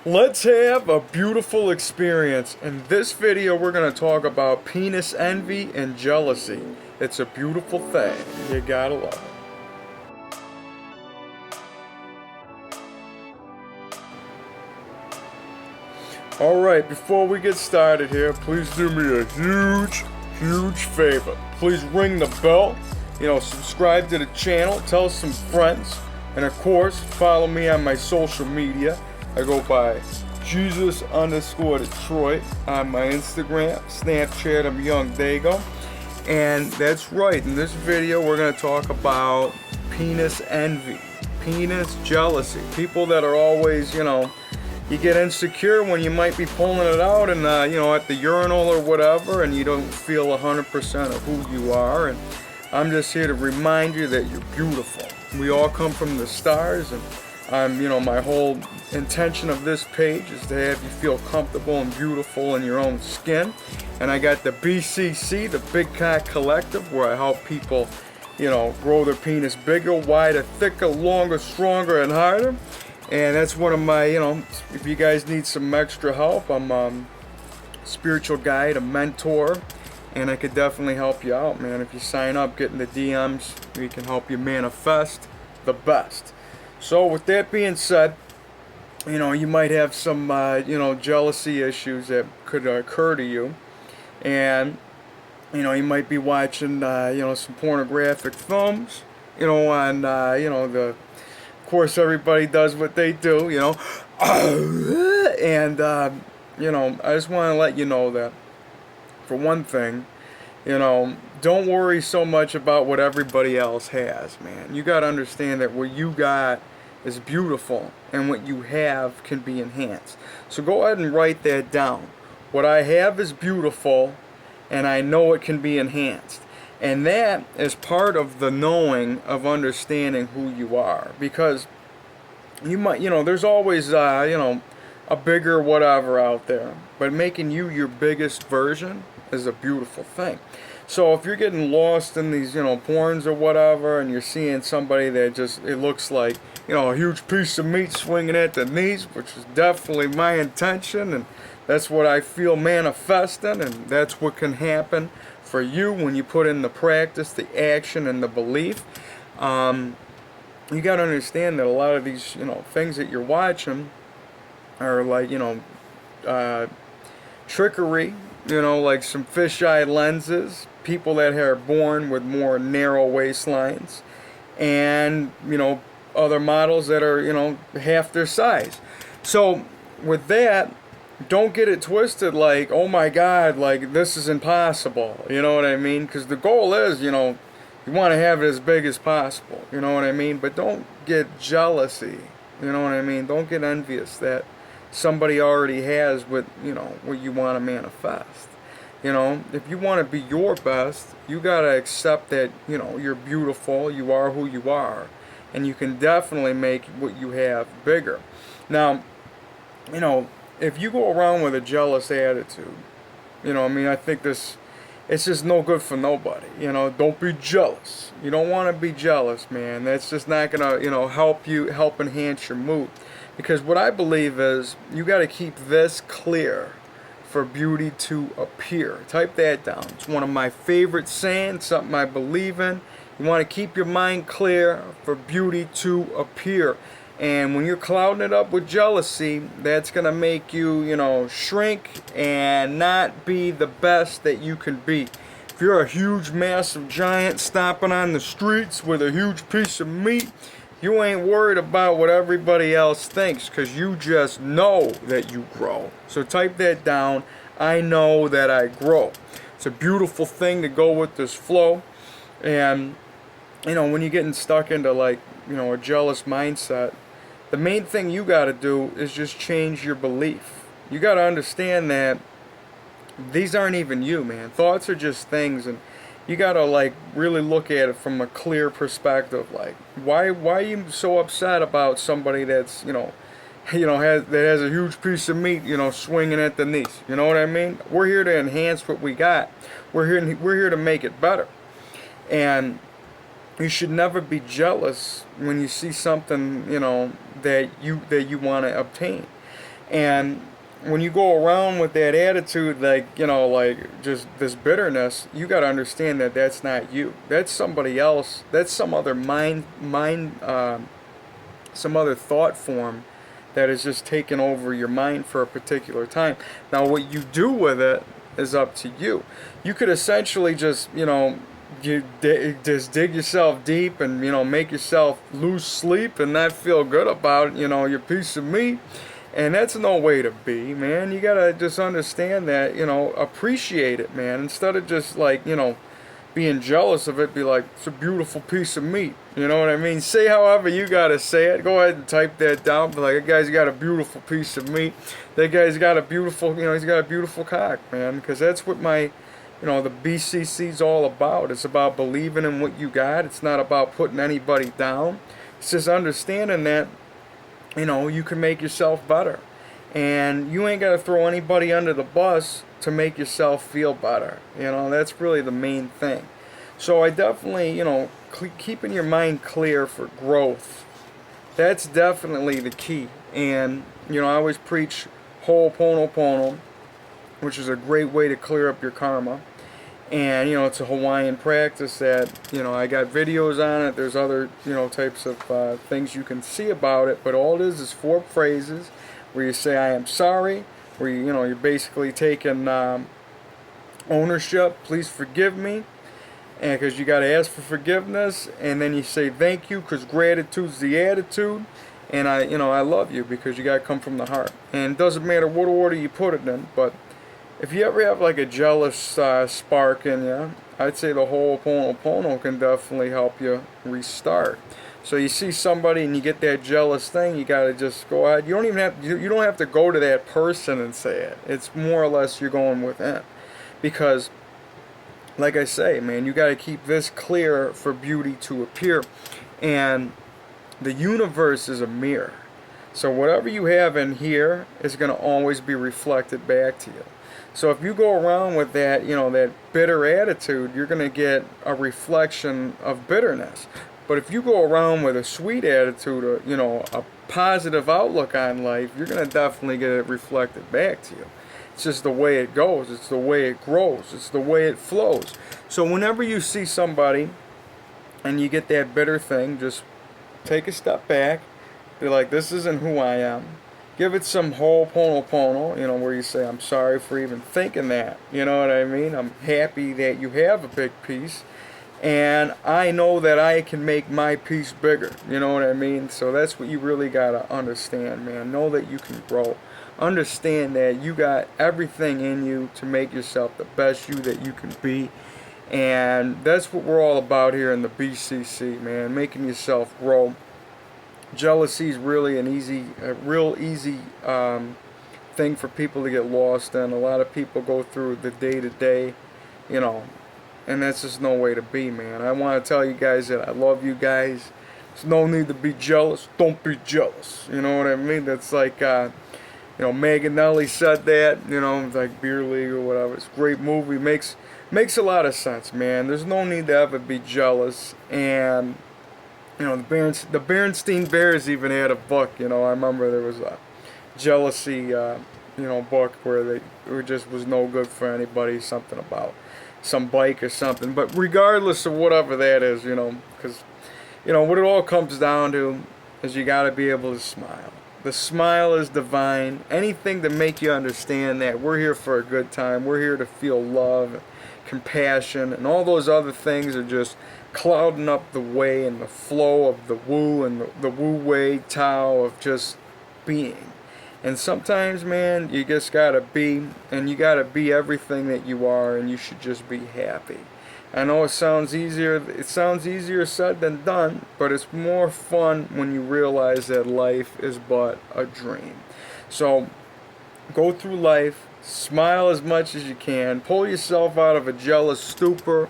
Let's have a beautiful experience. In this video, we're going to talk about penis envy and jealousy. It's a beautiful thing. You gotta love it. Alright, before we get started here, please do me a huge favor. Please ring the bell, subscribe to the channel, tell some friends, and of course, follow me on my social media. I go by Jesus_Detroit on my Instagram, Snapchat, I'm Young Dago. And that's right, in this video we're going to talk about penis envy, penis jealousy. People that are always, you get insecure when you might be pulling it out and, at the urinal or whatever, and you don't feel 100% of who you are. And I'm just here to remind you that you're beautiful. We all come from the stars, and my whole intention of this page is to have you feel comfortable and beautiful in your own skin. And I got the BCC, the Big Cock Collective, where I help people, grow their penis bigger, wider, thicker, longer, stronger, and harder. And that's one of my, if you guys need some extra help, I'm a spiritual guide, a mentor, and I could definitely help you out, man. If you sign up, get in the DMs, we can help you manifest the best. So with that being said, you might have some, jealousy issues that could occur to you. And, you might be watching, some pornographic films, on, of course everybody does what they do, and, I just want to let you know that, for one thing, don't worry so much about what everybody else has, man. You got to understand that what you got is beautiful, and what you have can be enhanced. So go ahead and write that down. What I have is beautiful, and I know it can be enhanced. And that is part of the knowing of understanding who you are. Because you might, there's always, a bigger whatever out there. But making you your biggest version is a beautiful thing. So if you're getting lost in these, porns or whatever, and you're seeing somebody that just, it looks like, a huge piece of meat swinging at the knees, which is definitely my intention, and that's what I feel manifesting, and that's what can happen for you when you put in the practice, the action, and the belief. You got to understand that a lot of these, things that you're watching are like, trickery, like some fisheye lenses, people that are born with more narrow waistlines, and, other models that are, half their size. So with that, don't get it twisted like, oh my God, like this is impossible, you know what I mean? Because the goal is, you want to have it as big as possible, you know what I mean? But don't get jealousy, you know what I mean? Don't get envious that somebody already has what, what you want to manifest. If you want to be your best, you got to accept that, you're beautiful, you are who you are, and you can definitely make what you have bigger. Now, if you go around with a jealous attitude, I think it's just no good for nobody. Don't be jealous. You don't want to be jealous, man. That's just not going to, help enhance your mood. Because what I believe is, you got to keep this clear for beauty to appear. Type that down. It's one of my favorite sayings, something I believe in. You want to keep your mind clear for beauty to appear. And when you're clouding it up with jealousy, that's going to make you, shrink and not be the best that you can be. If you're a huge, massive giant stomping on the streets with a huge piece of meat, you ain't worried about what everybody else thinks, because you just know that you grow. So type that down. I know that I grow. It's a beautiful thing to go with this flow. And, when you're getting stuck into like, a jealous mindset, the main thing you got to do is just change your belief. You got to understand that these aren't even you, man. Thoughts are just things, and you got to like really look at it from a clear perspective. Like, why are you so upset about somebody that's, that has a huge piece of meat, swinging at the knees? You know what I mean? We're here to enhance what we got. We're here to make it better. And you should never be jealous when you see something, that you want to obtain. And when you go around with that attitude, like, like just this bitterness, you got to understand that that's not you. That's somebody else. That's some other some other thought form that is just taking over your mind for a particular time. Now, what you do with it is up to you. You could essentially just, just dig yourself deep and, make yourself lose sleep and not feel good about, your piece of meat. And that's no way to be, man. You gotta just understand that, appreciate it, man. Instead of just like, being jealous of it, be like, it's a beautiful piece of meat. You know what I mean? Say however you gotta say it. Go ahead and type that down. Be like, that guy's got a beautiful piece of meat. That guy's got a beautiful, he's got a beautiful cock, man. Because that's what the BCC's all about. It's about believing in what you got. It's not about putting anybody down. It's just understanding that, you can make yourself better. And you ain't got to throw anybody under the bus to make yourself feel better. That's really the main thing. So I definitely, keeping your mind clear for growth, that's definitely the key. And, I always preach Ho'oponopono, which is a great way to clear up your karma. And, it's a Hawaiian practice that, I got videos on it. There's other, types of things you can see about it. But all it is 4 phrases where you say, I am sorry, where you're basically taking ownership, please forgive me, and because you got to ask for forgiveness, and then you say thank you, because gratitude's the attitude, and I love you, because you got to come from the heart. And it doesn't matter what order you put it in, but if you ever have like a jealous spark in you, I'd say the Ho'oponopono can definitely help you restart. So you see somebody and you get that jealous thing, you gotta just go ahead. You don't have to go to that person and say it. It's more or less you're going within, because, like I say, man, you gotta keep this clear for beauty to appear, and the universe is a mirror. So whatever you have in here is gonna always be reflected back to you. So if you go around with that, that bitter attitude, you're gonna get a reflection of bitterness. But if you go around with a sweet attitude, or, a positive outlook on life, you're going to definitely get it reflected back to you. It's just the way it goes. It's the way it grows. It's the way it flows. So whenever you see somebody and you get that bitter thing, just take a step back. Be like, this isn't who I am. Give it some Ho'oponopono, where you say, I'm sorry for even thinking that. You know what I mean? I'm happy that you have a big piece. And I know that I can make my piece bigger. You know what I mean? So that's what you really got to understand, man. Know that you can grow. Understand that you got everything in you to make yourself the best you that you can be. And that's what we're all about here in the BCC, man. Making yourself grow. Jealousy is really a real easy thing for people to get lost in. A lot of people go through the day-to-day, and that's just no way to be, man. I want to tell you guys that I love you guys. There's no need to be jealous. Don't be jealous. You know what I mean? That's like, Manganelli said that, like Beer League or whatever. It's a great movie. Makes a lot of sense, man. There's no need to ever be jealous. And, the Bearstein Bears even had a book, I remember there was a jealousy, book where it just was no good for anybody, something about some bike or something. But regardless of whatever that is, because, what it all comes down to is you got to be able to smile. The smile is divine. Anything to make you understand that we're here for a good time. We're here to feel love, compassion, and all those other things are just clouding up the way and the flow of the woo and the woo way Tao of just being. And sometimes, man, you just gotta be, and you gotta be everything that you are, and you should just be happy. I know it sounds easier said than done, but it's more fun when you realize that life is but a dream. So, go through life, smile as much as you can, pull yourself out of a jealous stupor,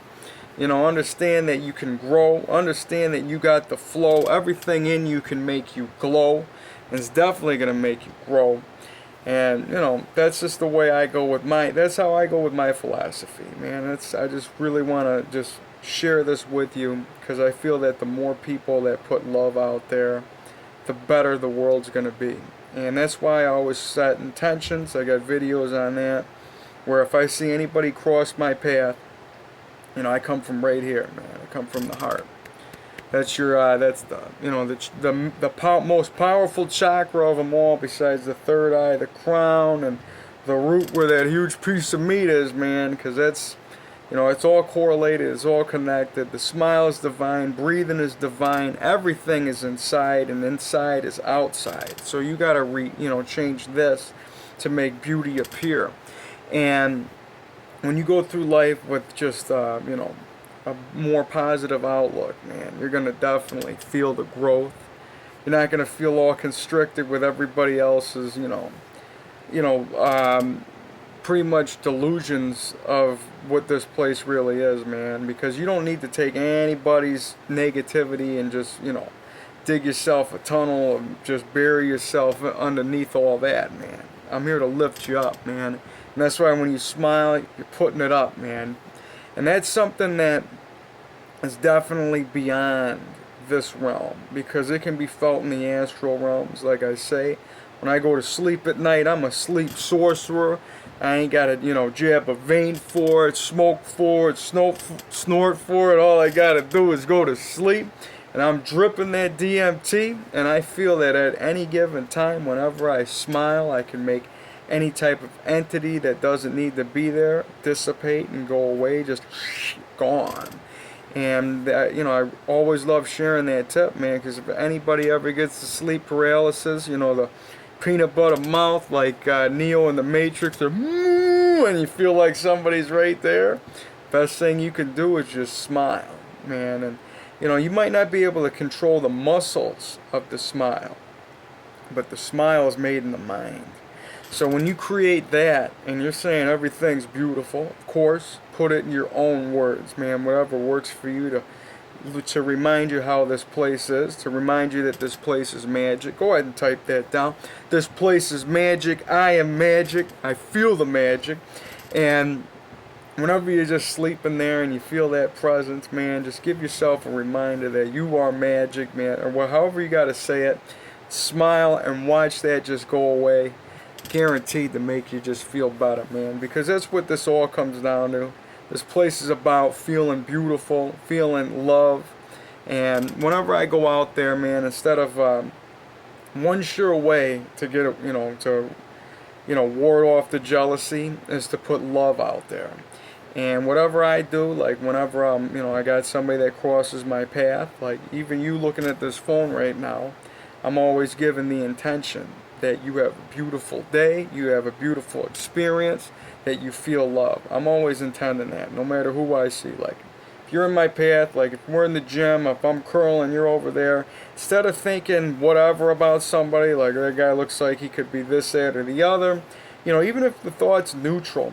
understand that you can grow, understand that you got the flow, everything in you can make you glow. It's definitely going to make you grow. And, that's just the way I go with that's how I go with my philosophy, man. I just really want to just share this with you, because I feel that the more people that put love out there, the better the world's going to be. And that's why I always set intentions. I got videos on that, where if I see anybody cross my path, I come from right here, man. I come from the heart. That's that's the, most powerful chakra of them all, besides the third eye, the crown, and the root where that huge piece of meat is, man. Because that's, it's all correlated, it's all connected. The smile is divine, breathing is divine, everything is inside, and inside is outside. So you gotta change this to make beauty appear. And when you go through life with just, a more positive outlook, man, you're going to definitely feel the growth. You're not going to feel all constricted with everybody else's, pretty much delusions of what this place really is, man, because you don't need to take anybody's negativity and just, dig yourself a tunnel and just bury yourself underneath all that, man. I'm here to lift you up, man. And that's why when you smile, you're putting it up, man. And that's something that is definitely beyond this realm, because it can be felt in the astral realms. Like I say, when I go to sleep at night, I'm a sleep sorcerer. I ain't got to, jab a vein for it, smoke for it, snort for it. All I got to do is go to sleep. And I'm dripping that DMT, and I feel that at any given time, whenever I smile, I can make any type of entity that doesn't need to be there dissipate and go away, just gone. And I always love sharing that tip, man, because if anybody ever gets the sleep paralysis, the peanut butter mouth like Neo in the Matrix, or and you feel like somebody's right there, best thing you can do is just smile, man. And you might not be able to control the muscles of the smile, but the smile is made in the mind. So when you create that and you're saying everything's beautiful, of course, put it in your own words, man. Whatever works for you to remind you how this place is, to remind you that this place is magic. Go ahead and type that down. This place is magic. I am magic. I feel the magic. And whenever you're just sleeping there and you feel that presence, man, just give yourself a reminder that you are magic, man. Or however you got to say it. Smile and watch that just go away. Guaranteed to make you just feel better, man, because that's what this all comes down to. This place is about feeling beautiful, feeling love. And whenever I go out there, man, instead of one sure way to get ward off the jealousy is to put love out there. And whatever I do, like whenever I got somebody that crosses my path, like even you looking at this phone right now, I'm always giving the intention that you have a beautiful day, you have a beautiful experience, that you feel love. I'm always intending that, no matter who I see. Like, if you're in my path, like if we're in the gym, if I'm curling, you're over there, instead of thinking whatever about somebody, like that guy looks like he could be this, that, or the other, even if the thought's neutral,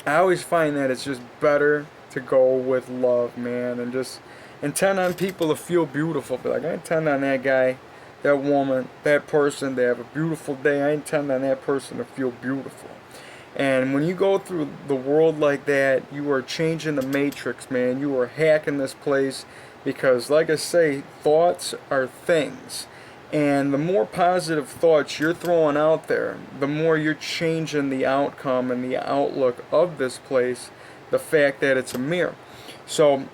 I always find that it's just better to go with love, man, and just intend on people to feel beautiful. But like, I intend on that guy, that woman, that person, they have a beautiful day. I intend on that person to feel beautiful. And when you go through the world like that, you are changing the matrix, man. You are hacking this place, because like I say, thoughts are things. And the more positive thoughts you're throwing out there, the more you're changing the outcome and the outlook of this place, the fact that it's a mirror. So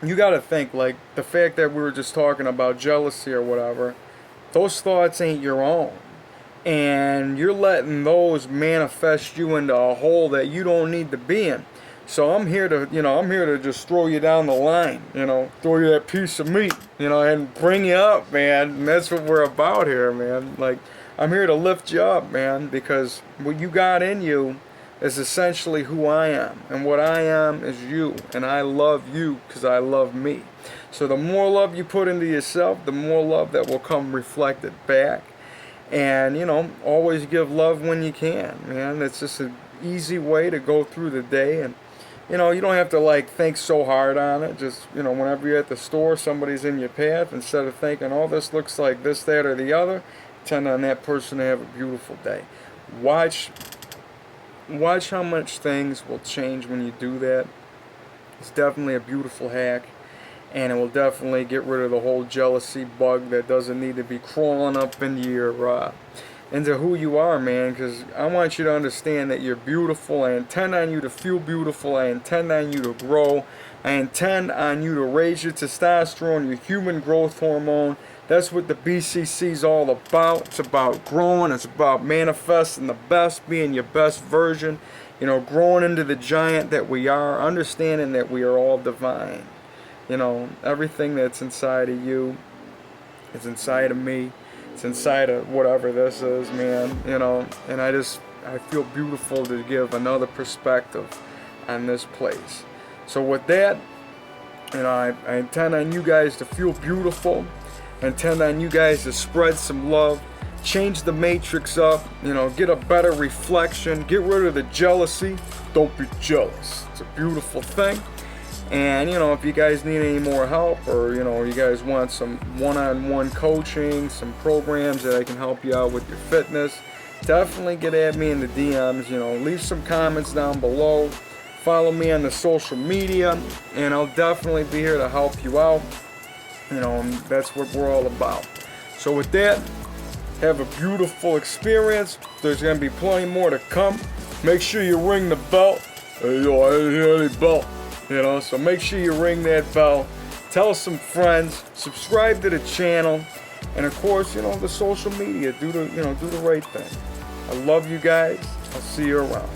you got to think, like the fact that we were just talking about jealousy or whatever, those thoughts ain't your own. And you're letting those manifest you into a hole that you don't need to be in. So I'm here to just throw you down the line, throw you that piece of meat, and bring you up, man. And that's what we're about here, man. Like, I'm here to lift you up, man, because what you got in you is essentially who I am. And what I am is you. And I love you because I love me. So the more love you put into yourself, the more love that will come reflected back. And, always give love when you can, man. It's just an easy way to go through the day. And, you don't have to, think so hard on it. Just, whenever you're at the store, somebody's in your path, instead of thinking, oh, this looks like this, that, or the other, intend on that person to have a beautiful day. Watch how much things will change when you do that. It's definitely a beautiful hack. and it will definitely get rid of the whole jealousy bug that doesn't need to be crawling up into your into who you are, man, because I want you to understand that you're beautiful. I intend on you to feel beautiful. I intend on you to grow. I intend on you to raise your testosterone, your human growth hormone. That's what the BCC is all about. It's about growing. It's about manifesting the best, being your best version. You know, growing into the giant that we are, understanding that we are all divine. You know, everything that's inside of you is inside of me. It's inside of whatever this is, man. You know, and I feel beautiful to give another perspective on this place. So with that, you know, I intend on you guys to feel beautiful. I intend on you guys to spread some love, change the matrix up, you know, get a better reflection, get rid of the jealousy. Don't be jealous. It's a beautiful thing. And, you know, if you guys need any more help, or, you know, you guys want some one-on-one coaching, some programs that I can help you out with your fitness, definitely get at me in the DMs. You know, leave some comments down below. Follow me on the social media, and I'll definitely be here to help you out. You know, and that's what we're all about. So with that, have a beautiful experience. There's going to be plenty more to come. Make sure you ring the bell. Hey, yo, I didn't hear any bell. You know, so make sure you ring that bell. Tell some friends. Subscribe to the channel. And of course, you know, the social media. Do the right thing. I love you guys. I'll see you around.